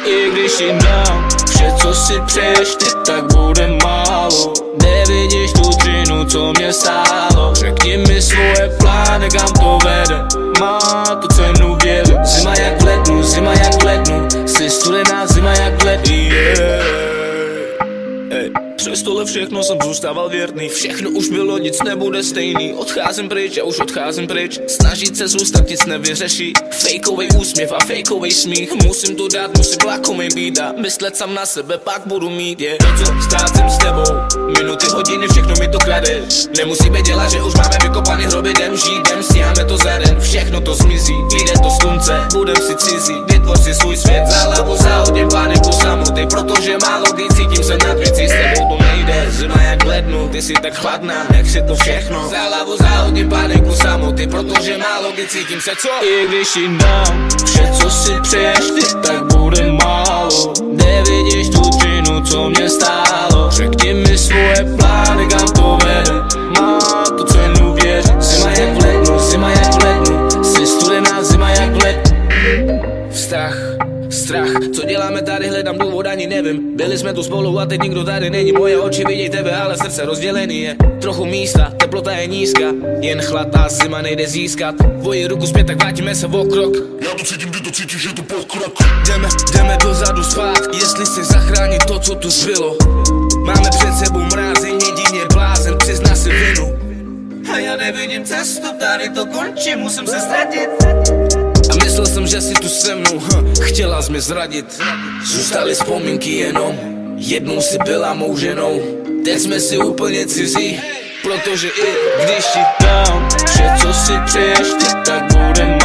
I když ti dám vše, co si přeješ ty, tak bude málo. Nevidíš tu dřinu, co mě stálo. Řekni mi svoje plány, kam to vede. Má to cenu věry. Zima jak v lednu, zima jak v lednu. Jsi studená zima jak v lednu, yeah. Přes tohle všechno jsem zůstával věrný. Všechno už bylo, nic nebude stejný. Odcházím pryč, já už odcházím pryč. Snažit se zůstat nic nevyřeší. Fejkovej úsměv a fejkovej smích. Musím to dát, musím lakomej být a myslet sám na sebe, pak budu mít, je. To, co ztrácím s tebou, minuty, hodiny, všechno mi to krade. Nemusíme dělat, že už máme vykopaný hroby, jdem žít, jdem stíháme to za den. Všechno to zmizí, vyjde to slunce, budem si cizí. Vytvoř si svůj svět, za hlavu zahodím paniku samotný. Protože málo kdy cítím se nad věcí, s tebou to nejde. Zima jak v lednu, ty jsi tak chladná, nech si to všechno. Za hlavu zahodím paniku samoty, protože málo kdy cítím se co. I když ti dám vše, co si přeješ ty, tak bude málo. Nevidíš tu dřinu, co mě stálo. Řekni mi svoje plány, kam to vede. Má to cenu věřit. Zima jak v lednu, zima jak v lednu. Jsi studená zima jak v lednu. Strach, co děláme tady, hledám důvod, ani nevím. Byli jsme tu spolu a teď nikdo tady není. Moje oči vidí tebe, ale srdce rozdělený je. Trochu místa, teplota je nízká. Jen chlad a zima nejde získat. Tvoji ruku zpět, tak vrátíme se o krok. Já to cítím, ty to cítíš, je to pokrok. Jdeme dozadu spát, jestli si zachránit to, co tu zbylo. Máme před sebou mrázeň, jedině blázen, přizná si vinu. A já nevidím cestu, tady to končí, musím se ztratit. A myslel jsem, že jsi tu se mnou, chtěla jsi mi zradit. Zůstaly vzpomínky jenom, jednou si byla mou ženou. Teď jsme si úplně cizí, protože i když ti dám vše, co si přeješ ty, tak bude